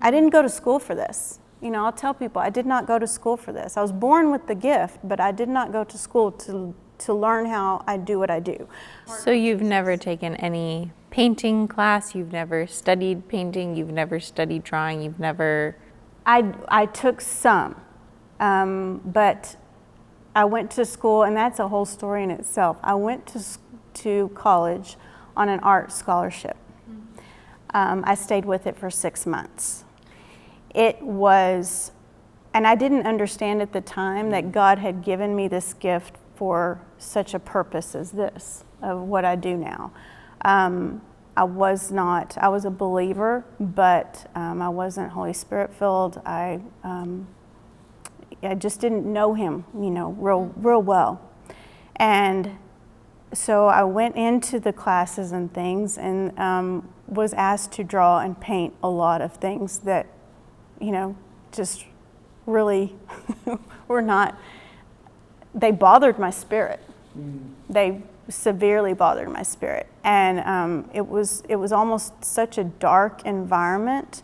I didn't go to school for this. You know, I'll tell people I did not go to school for this. I was born with the gift, but I did not go to school to learn how I do what I do. So you've never taken any painting class, you've never studied painting, you've never studied drawing, you've never... I took some, but I went to school, and that's a whole story in itself. I went to college on an art scholarship. I stayed with it for 6 months. It was, and I didn't understand at the time that God had given me this gift for such a purpose as this, of what I do now. I was a believer, but I wasn't Holy Spirit filled. I just didn't know him, you know, real well. And so I went into the classes and things, and was asked to draw and paint a lot of things that, you know, just really were not, they bothered my spirit. They severely bothered my spirit. And it was almost such a dark environment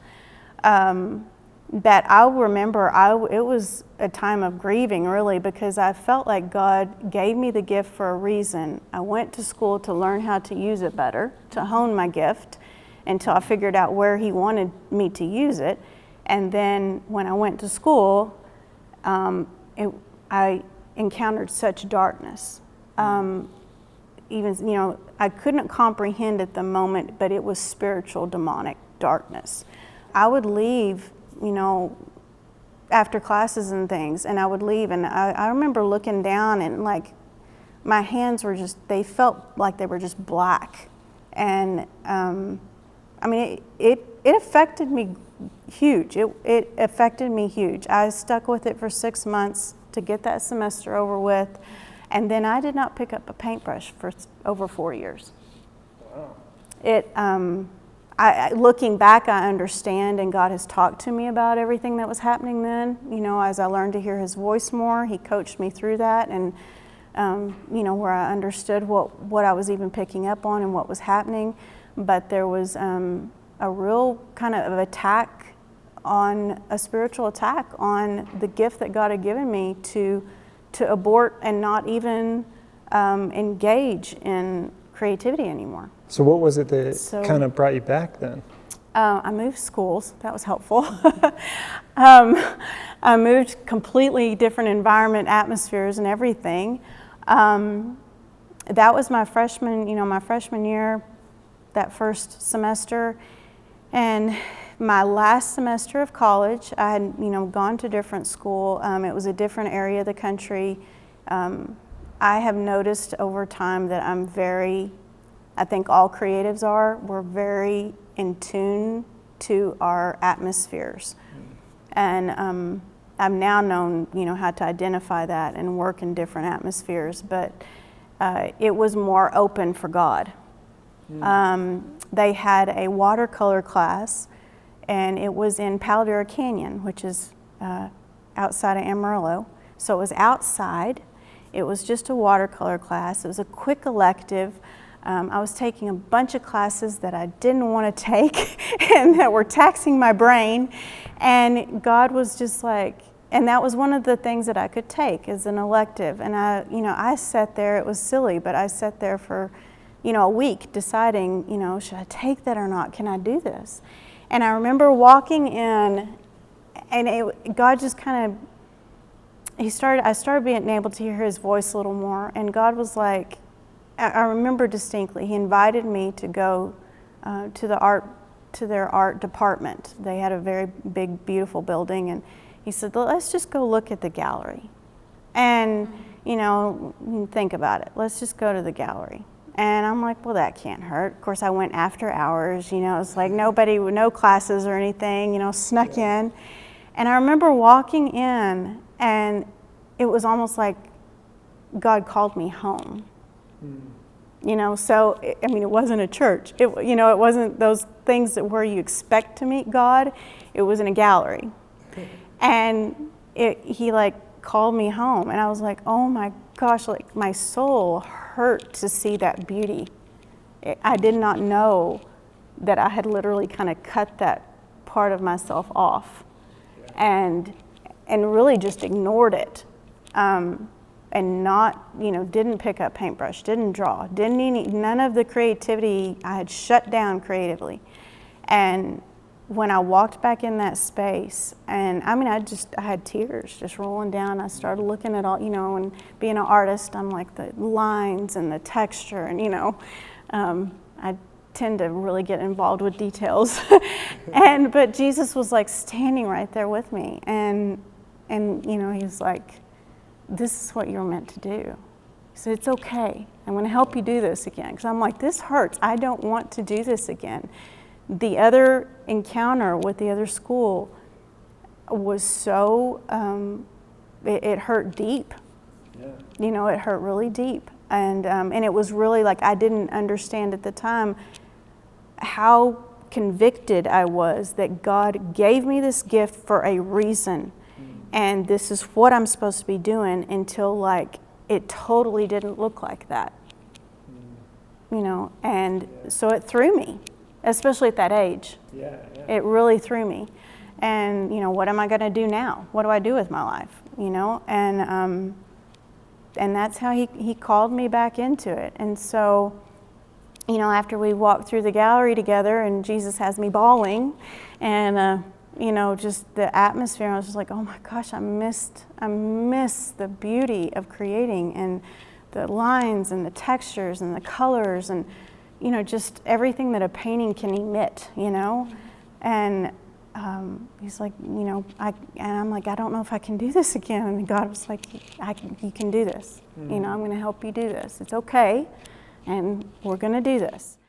that I remember it was a time of grieving, really, because I felt like God gave me the gift for a reason. I went to school to learn how to use it better, to hone my gift, until I figured out where he wanted me to use it. And then when I went to school, I encountered such darkness. Even, you know, I couldn't comprehend at the moment, but it was spiritual demonic darkness. I would leave, you know, after classes and things, and I would leave, and I remember looking down, and like my hands were just, they felt like they were just black. And I mean, it affected me huge. It affected me huge. I stuck with it for 6 months to get that semester over with, and then I did not pick up a paintbrush for over 4 years. Wow. Looking back, I understand, and God has talked to me about everything that was happening then. You know, as I learned to hear his voice more, he coached me through that, and you know, where I understood what I was even picking up on and what was happening. But there was a real kind of attack on, a spiritual attack on the gift that God had given me to abort and not even engage in creativity anymore. So what was it that kind of brought you back then? I moved schools. That was helpful. I moved completely different environment, atmospheres, and everything. That was my freshman year, that first semester. And my last semester of college, I had, you know, gone to different school. It was a different area of the country. I have noticed over time that I'm very, I think all creatives are, we're very in tune to our atmospheres. And I've now known, you know, how to identify that and work in different atmospheres, but it was more open for God. They had a watercolor class, and it was in Codye Canyon, which is outside of Amarillo. So it was outside. It was just a watercolor class. It was a quick elective. I was taking a bunch of classes that I didn't want to take and that were taxing my brain. And God was just like, and that was one of the things that I could take as an elective. And I sat there, it was silly, but I sat there for, a week deciding, should I take that or not? Can I do this? And I remember walking in, and God just kind of, I started being able to hear his voice a little more, and God was like, I remember distinctly, he invited me to go to their art department. They had a very big, beautiful building, and he said, let's just go look at the gallery. And, think about it. Let's just go to the gallery. And I'm like, well, that can't hurt. Of course, I went after hours, it's like nobody, no classes or anything, snuck in. And I remember walking in, and it was almost like God called me home. So, it wasn't a church. It wasn't those things where you expect to meet God. It was in a gallery. And he called me home, and I was like, oh my gosh, my soul hurt to see that beauty. I did not know that I had literally kind of cut that part of myself off, and really just ignored it, and not, didn't pick up paintbrush, didn't draw, none of the creativity. I had shut down creatively. And when I walked back in that space, and I had tears just rolling down. I started looking at all, and being an artist, I'm like the lines and the texture, and I tend to really get involved with details. But Jesus was like standing right there with me, and he's like, this is what you're meant to do. He said, it's okay. I'm going to help you do this again. Because I'm like, this hurts. I don't want to do this again. The other encounter with the other school was so, it hurt deep. Yeah. It hurt really deep. And it was really like, I didn't understand at the time how convicted I was that God gave me this gift for a reason. And this is what I'm supposed to be doing, until like it totally didn't look like that. And so it threw me, especially at that age. Yeah. It really threw me. And what am I going to do now? What do I do with my life? And that's how he called me back into it. And so, after we walked through the gallery together, and Jesus has me bawling, and just the atmosphere, I was just like, oh my gosh, I missed the beauty of creating, and the lines and the textures and the colors, and just everything that a painting can emit, and he's like, and I'm like, I don't know if I can do this again. And God was like, you can do this. I'm going to help you do this. It's okay, and we're going to do this.